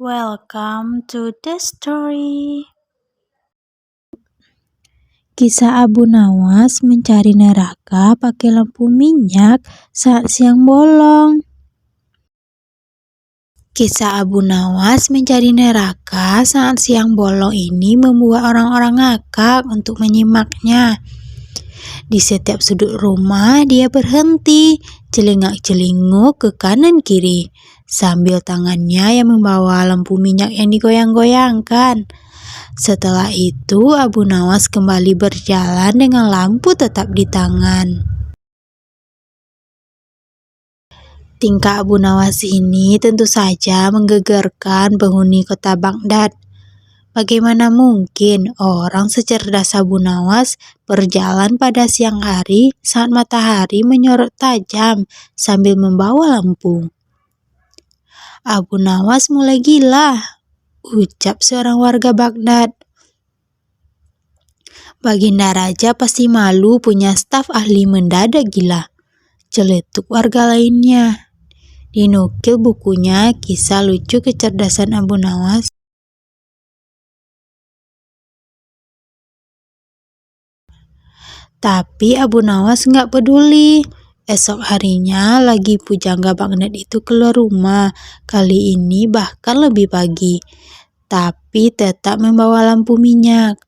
Welcome to the story. Kisah Abu Nawas mencari neraka pakai lampu minyak saat siang bolong. Kisah Abu Nawas mencari neraka saat siang bolong ini membuat orang-orang ngakak untuk menyimaknya. Di setiap sudut rumah dia berhenti, celingak-celinguk ke kanan kiri, sambil tangannya yang membawa lampu minyak yang digoyang-goyangkan. Setelah itu Abu Nawas kembali berjalan dengan lampu tetap di tangan. Tingkah Abu Nawas ini tentu saja menggegerkan penghuni kota Baghdad. Bagaimana mungkin orang secerdas Abu Nawas berjalan pada siang hari saat matahari menyorot tajam sambil membawa lampu? Abu Nawas mulai gila, ucap seorang warga Baghdad. Baginda Raja pasti malu punya staf ahli mendadak gila, celetuk warga lainnya. Dinukil bukunya Kisah Lucu Kecerdasan Abu Nawas. Tapi Abu Nawas nggak peduli. Esok harinya lagi pujangga Baghdad itu keluar rumah, kali ini bahkan lebih pagi, tapi tetap membawa lampu minyak.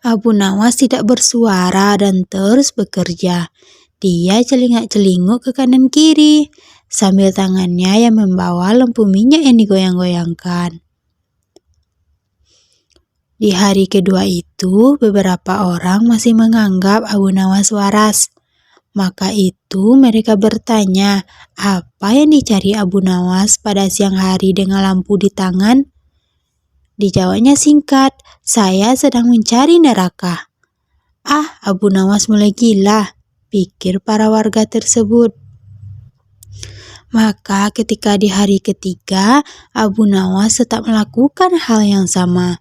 Abu Nawas tidak bersuara dan terus bekerja. Dia celingak-celinguk ke kanan kiri, sambil tangannya yang membawa lampu minyak yang digoyang-goyangkan. Di hari kedua itu, beberapa orang masih menganggap Abu Nawas waras. Maka itu mereka bertanya, apa yang dicari Abu Nawas pada siang hari dengan lampu di tangan? Dijawabnya singkat, saya sedang mencari neraka. Ah, Abu Nawas mulai gila, pikir para warga tersebut. Maka ketika di hari ketiga, Abu Nawas tetap melakukan hal yang sama,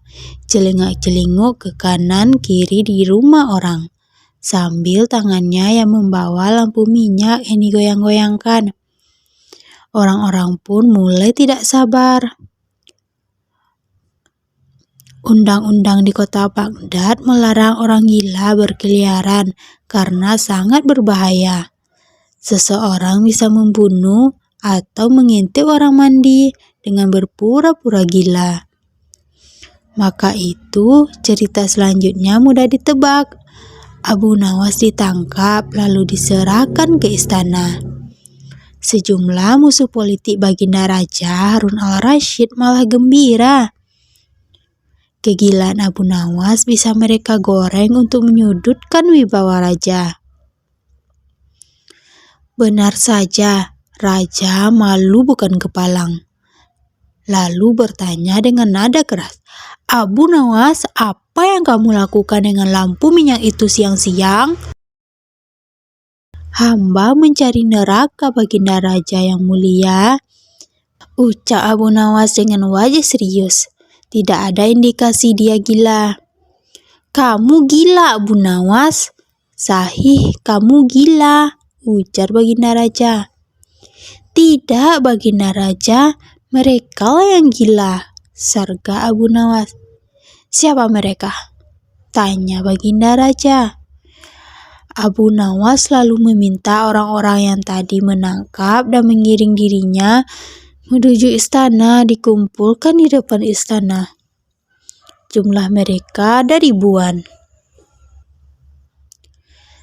celingak-celinguk ke kanan kiri di rumah orang, sambil tangannya yang membawa lampu minyak yang digoyang-goyangkan. Orang-orang pun mulai tidak sabar. Undang-undang di kota Baghdad melarang orang gila berkeliaran karena sangat berbahaya. Seseorang bisa membunuh atau mengintip orang mandi dengan berpura-pura gila. Maka itu cerita selanjutnya mudah ditebak. Abu Nawas ditangkap lalu diserahkan ke istana. Sejumlah musuh politik Baginda Raja Harun al-Rashid malah gembira. Kegilaan Abu Nawas bisa mereka goreng untuk menyudutkan wibawa raja. Benar saja, raja malu bukan kepalang. Lalu bertanya dengan nada keras, Abu Nawas, apa yang kamu lakukan dengan lampu minyak itu siang-siang? Hamba mencari neraka Baginda Raja yang mulia, ucap Abu Nawas dengan wajah serius. Tidak ada indikasi dia gila. Kamu gila, Abu Nawas. Sahih, kamu gila, ujar Baginda Raja. Tidak, Baginda Raja, mereka lah yang gila, serga Abu Nawas. Siapa mereka? Tanya Baginda Raja. Abu Nawas lalu meminta orang-orang yang tadi menangkap dan mengiring dirinya menuju istana dikumpulkan di depan istana. Jumlah mereka ada ribuan.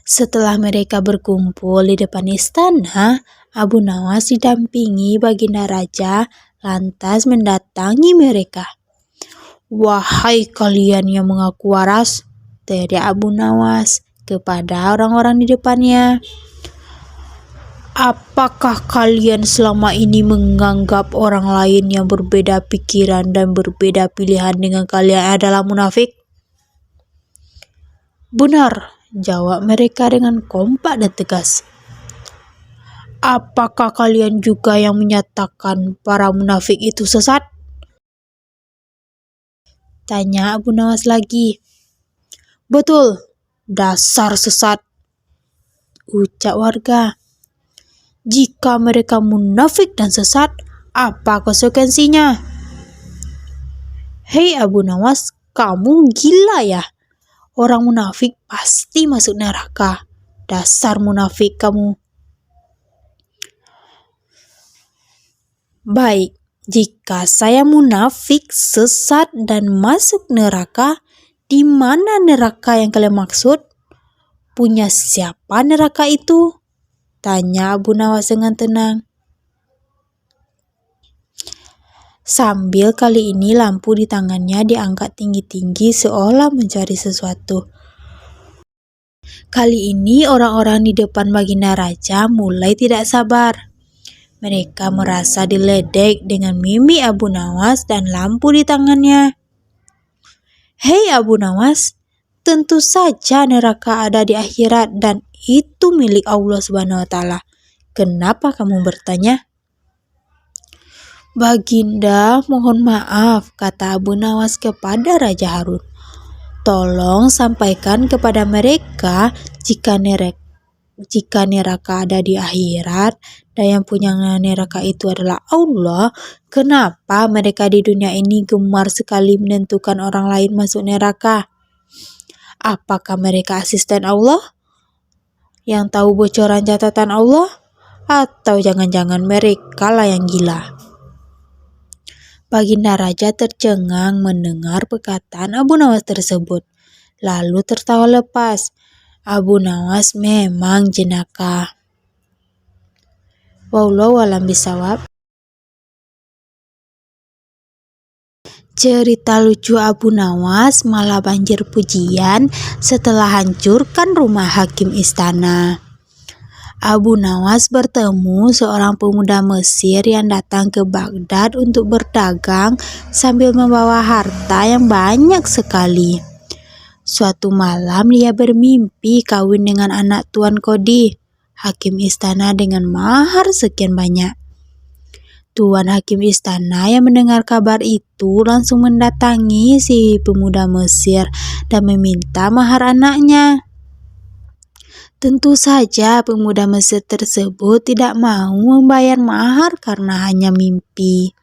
Setelah mereka berkumpul di depan istana, Abu Nawas didampingi Baginda Raja lantas mendatangi mereka. Wahai kalian yang mengaku waras, teriak Abu Nawas kepada orang-orang di depannya. Apakah kalian selama ini menganggap orang lain yang berbeda pikiran dan berbeda pilihan dengan kalian adalah munafik? Benar, jawab mereka dengan kompak dan tegas. Apakah kalian juga yang menyatakan para munafik itu sesat? Tanya Abu Nawas lagi. Betul, dasar sesat, ucap warga. Jika mereka munafik dan sesat, Apa konsekuensinya? Hei Abu Nawas, kamu gila ya? Orang munafik pasti masuk neraka. Dasar munafik kamu. Baik, jika saya munafik, sesat, dan masuk neraka, di mana neraka yang kalian maksud? Punya siapa neraka itu? Tanya Abu Nawas dengan tenang. Sambil kali ini lampu di tangannya diangkat tinggi-tinggi seolah mencari sesuatu. Kali ini orang-orang di depan Baginda Raja mulai tidak sabar. Mereka merasa diledek dengan mimik Abu Nawas dan lampu di tangannya. Hei Abu Nawas, tentu saja neraka ada di akhirat dan itu milik Allah Subhanahu wa Ta'ala. Kenapa kamu bertanya? Baginda, mohon maaf, kata Abu Nawas kepada Raja Harun. Tolong sampaikan kepada mereka jika neraka ada di akhirat dan yang punya neraka itu adalah Allah, kenapa mereka di dunia ini gemar sekali menentukan orang lain masuk neraka? Apakah mereka asisten Allah yang tahu bocoran catatan Allah? Atau jangan-jangan mereka lah yang gila? Baginda Raja tercengang mendengar perkataan Abu Nawas tersebut, lalu tertawa lepas. Abu Nawas memang jenaka. Wallahu a'lam bishawab. Cerita lucu Abu Nawas malah banjir pujian setelah hancurkan rumah hakim istana. Abu Nawas bertemu seorang pemuda Mesir yang datang ke Baghdad untuk berdagang sambil membawa harta yang banyak sekali. Suatu malam dia bermimpi kawin dengan anak Tuan Kodi, hakim istana dengan mahar sekian banyak. Tuan hakim istana yang mendengar kabar itu langsung mendatangi si pemuda Mesir dan meminta mahar anaknya. Tentu saja pemuda Mesir tersebut tidak mau membayar mahar karena hanya mimpi.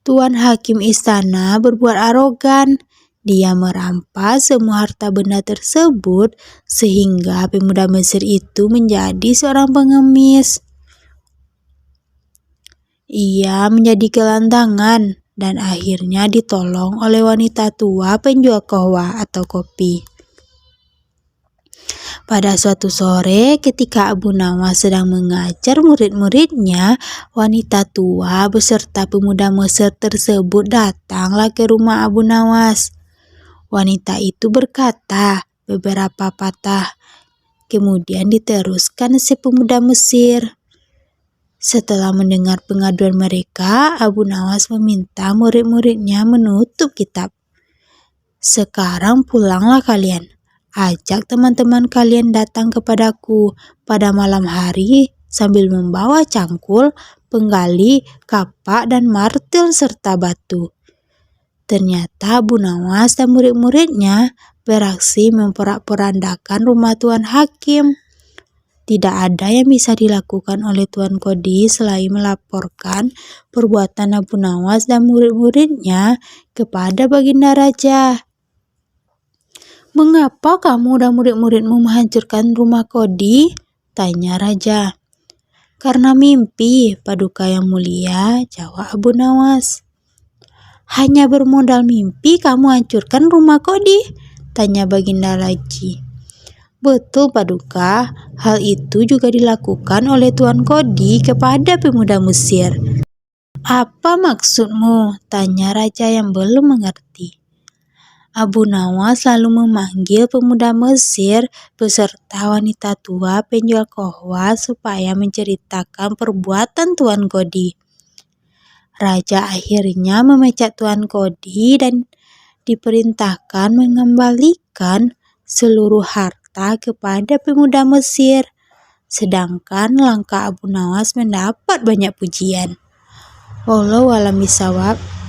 Tuan hakim istana berbuat arogan. Dia merampas semua harta benda tersebut sehingga pemuda Mesir itu menjadi seorang pengemis. Ia menjadi gelandangan dan akhirnya ditolong oleh wanita tua penjual kohwa atau kopi. Pada suatu sore ketika Abu Nawas sedang mengajar murid-muridnya, wanita tua beserta pemuda Mesir tersebut datanglah ke rumah Abu Nawas. Wanita itu berkata beberapa patah, kemudian diteruskan si pemuda Mesir. Setelah mendengar pengaduan mereka, Abu Nawas meminta murid-muridnya menutup kitab. Sekarang pulanglah kalian. Ajak teman-teman kalian datang kepadaku pada malam hari sambil membawa cangkul, penggali, kapak, dan martil serta batu. Ternyata Abu Nawas dan murid-muridnya beraksi memporak-porandakan rumah Tuan Hakim. Tidak ada yang bisa dilakukan oleh Tuan Kodi selain melaporkan perbuatan Abu Nawas dan murid-muridnya kepada Baginda Raja. Mengapa kamu dan murid-muridmu menghancurkan rumah Kodi? Tanya Raja. Karena mimpi, Paduka yang mulia, jawab Abu Nawas. Hanya bermodal mimpi kamu hancurkan rumah Kodi? Tanya Baginda lagi. Betul Paduka, hal itu juga dilakukan oleh Tuan Kodi kepada pemuda Mesir. Apa maksudmu? Tanya Raja yang belum mengerti. Abu Nawas lalu memanggil pemuda Mesir beserta wanita tua penjual kohwa supaya menceritakan perbuatan Tuan Kodi. Raja akhirnya memecat Tuan Kodi dan diperintahkan mengembalikan seluruh harta kepada pemuda Mesir. Sedangkan langkah Abu Nawas mendapat banyak pujian. Wallahu a'lam bishawab.